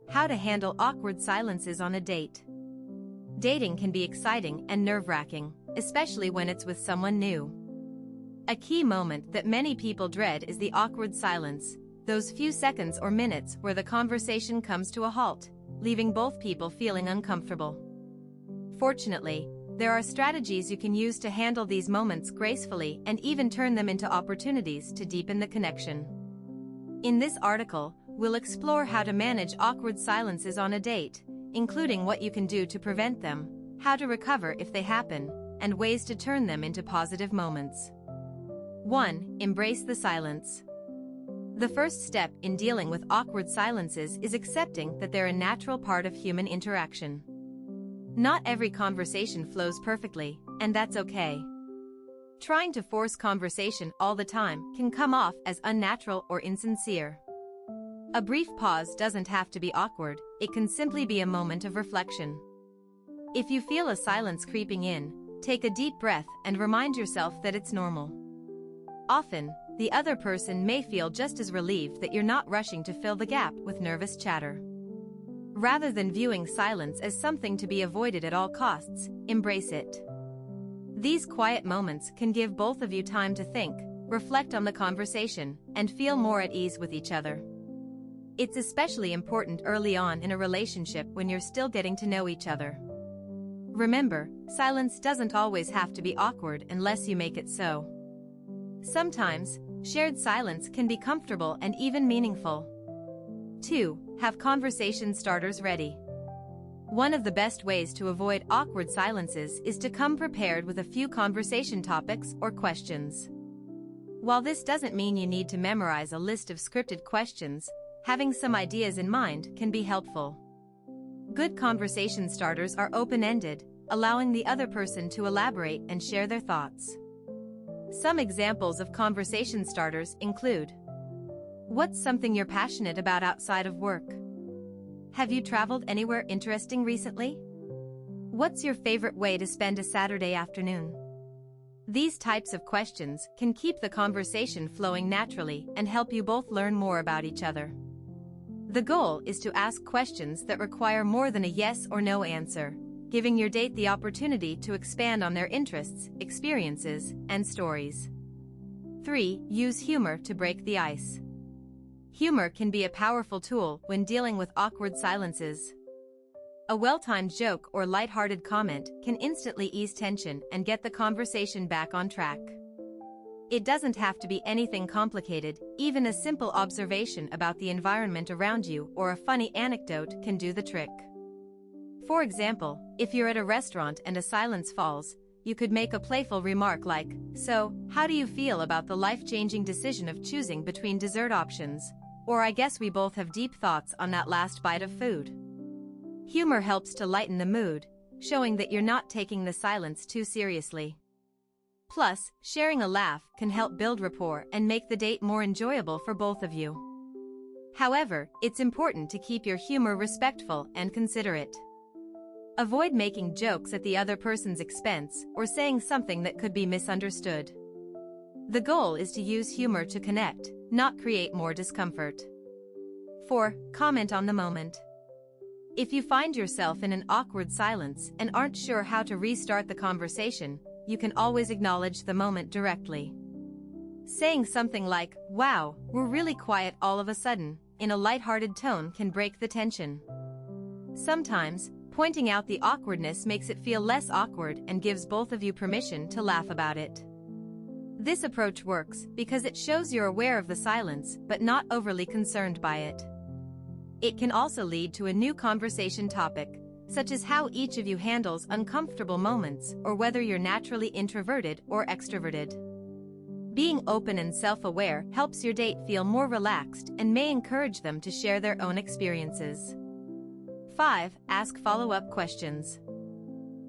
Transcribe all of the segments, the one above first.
How to handle awkward silences on a date. Dating can be exciting and nerve-wracking, especially when it's with someone new. A key moment that many people dread is the awkward silence, those few seconds or minutes where the conversation comes to a halt, leaving both people feeling uncomfortable. Fortunately, there are strategies you can use to handle these moments gracefully and even turn them into opportunities to deepen the connection. In this article, we'll explore how to manage awkward silences on a date, including what you can do to prevent them, how to recover if they happen, and ways to turn them into positive moments. 1. Embrace the silence. The first step in dealing with awkward silences is accepting that they're a natural part of human interaction. Not every conversation flows perfectly, and that's okay. Trying to force conversation all the time can come off as unnatural or insincere. A brief pause doesn't have to be awkward, it can simply be a moment of reflection. If you feel a silence creeping in, take a deep breath and remind yourself that it's normal. Often, the other person may feel just as relieved that you're not rushing to fill the gap with nervous chatter. Rather than viewing silence as something to be avoided at all costs, embrace it. These quiet moments can give both of you time to think, reflect on the conversation, and feel more at ease with each other. It's especially important early on in a relationship when you're still getting to know each other. Remember, silence doesn't always have to be awkward unless you make it so. Sometimes, shared silence can be comfortable and even meaningful. 2. Have conversation starters ready. One of the best ways to avoid awkward silences is to come prepared with a few conversation topics or questions. While this doesn't mean you need to memorize a list of scripted questions, having some ideas in mind can be helpful. Good conversation starters are open-ended, allowing the other person to elaborate and share their thoughts. Some examples of conversation starters include: what's something you're passionate about outside of work? Have you traveled anywhere interesting recently? What's your favorite way to spend a Saturday afternoon? These types of questions can keep the conversation flowing naturally and help you both learn more about each other. The goal is to ask questions that require more than a yes or no answer, giving your date the opportunity to expand on their interests, experiences, and stories. 3. Use humor to break the ice. Humor can be a powerful tool when dealing with awkward silences. A well-timed joke or lighthearted comment can instantly ease tension and get the conversation back on track. It doesn't have to be anything complicated, even a simple observation about the environment around you or a funny anecdote can do the trick. For example, if you're at a restaurant and a silence falls, you could make a playful remark like, "So, how do you feel about the life-changing decision of choosing between dessert options?" Or, "I guess we both have deep thoughts on that last bite of food." Humor helps to lighten the mood, showing that you're not taking the silence too seriously. Plus, sharing a laugh can help build rapport and make the date more enjoyable for both of you. However, it's important to keep your humor respectful and considerate. Avoid making jokes at the other person's expense or saying something that could be misunderstood. The goal is to use humor to connect, not create more discomfort. 4. Comment on the moment. If you find yourself in an awkward silence and aren't sure how to restart the conversation, you can always acknowledge the moment directly. Saying something like, "Wow, we're really quiet all of a sudden," in a lighthearted tone can break the tension. Sometimes, pointing out the awkwardness makes it feel less awkward and gives both of you permission to laugh about it. This approach works because it shows you're aware of the silence but not overly concerned by it. It can also lead to a new conversation topic, such as how each of you handles uncomfortable moments or whether you're naturally introverted or extroverted. Being open and self-aware helps your date feel more relaxed and may encourage them to share their own experiences. 5. Ask follow-up questions.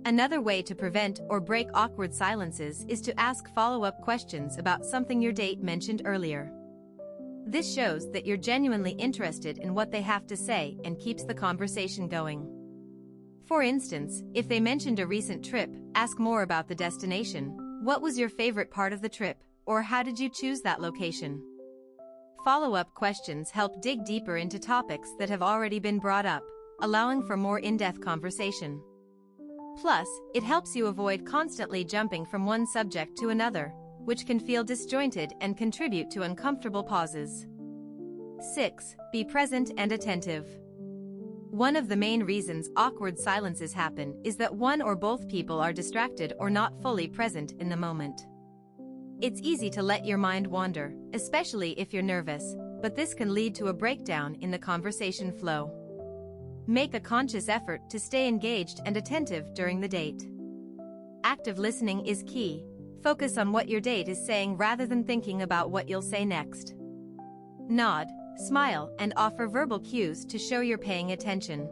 Another way to prevent or break awkward silences is to ask follow-up questions about something your date mentioned earlier. This shows that you're genuinely interested in what they have to say and keeps the conversation going. For instance, if they mentioned a recent trip, ask more about the destination. What was your favorite part of the trip, or how did you choose that location? Follow-up questions help dig deeper into topics that have already been brought up, allowing for more in-depth conversation. Plus, it helps you avoid constantly jumping from one subject to another, which can feel disjointed and contribute to uncomfortable pauses. 6. Be present and attentive. One of the main reasons awkward silences happen is that one or both people are distracted or not fully present in the moment. It's easy to let your mind wander, especially if you're nervous, but this can lead to a breakdown in the conversation flow. Make a conscious effort to stay engaged and attentive during the date. Active listening is key. Focus on what your date is saying rather than thinking about what you'll say next. Nod, smile, and offer verbal cues to show you're paying attention.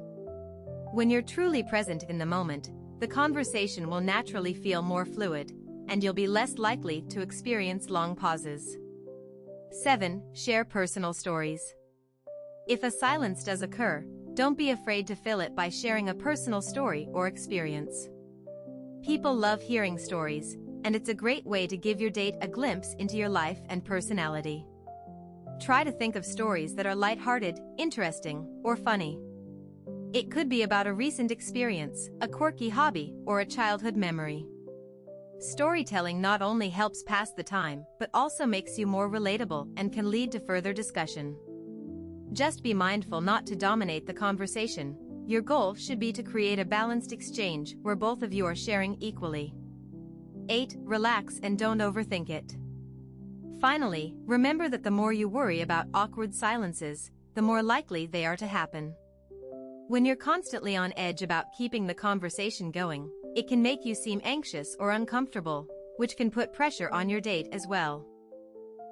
When you're truly present in the moment, the conversation will naturally feel more fluid, and you'll be less likely to experience long pauses. 7. Share personal stories. If a silence does occur, don't be afraid to fill it by sharing a personal story or experience. People love hearing stories, and it's a great way to give your date a glimpse into your life and personality. Try to think of stories that are lighthearted, interesting, or funny. It could be about a recent experience, a quirky hobby, or a childhood memory. Storytelling not only helps pass the time, but also makes you more relatable and can lead to further discussion. Just be mindful not to dominate the conversation. Your goal should be to create a balanced exchange where both of you are sharing equally. 8. Relax and don't overthink it. Finally, remember that the more you worry about awkward silences, the more likely they are to happen. When you're constantly on edge about keeping the conversation going, it can make you seem anxious or uncomfortable, which can put pressure on your date as well.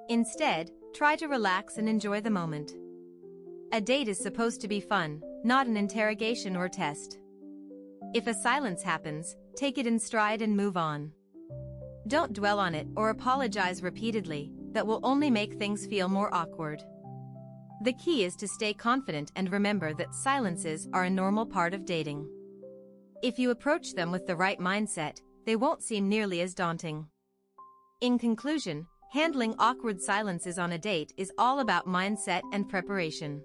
Instead, try to relax and enjoy the moment. A date is supposed to be fun, not an interrogation or test. If a silence happens, take it in stride and move on. Don't dwell on it or apologize repeatedly. That will only make things feel more awkward. The key is to stay confident and remember that silences are a normal part of dating. If you approach them with the right mindset, they won't seem nearly as daunting. In conclusion, handling awkward silences on a date is all about mindset and preparation.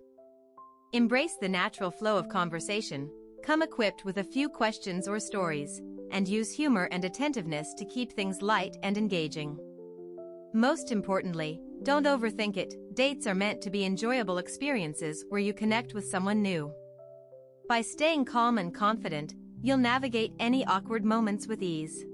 Embrace the natural flow of conversation, come equipped with a few questions or stories, and use humor and attentiveness to keep things light and engaging. Most importantly, don't overthink it. Dates are meant to be enjoyable experiences where you connect with someone new. By staying calm and confident, you'll navigate any awkward moments with ease.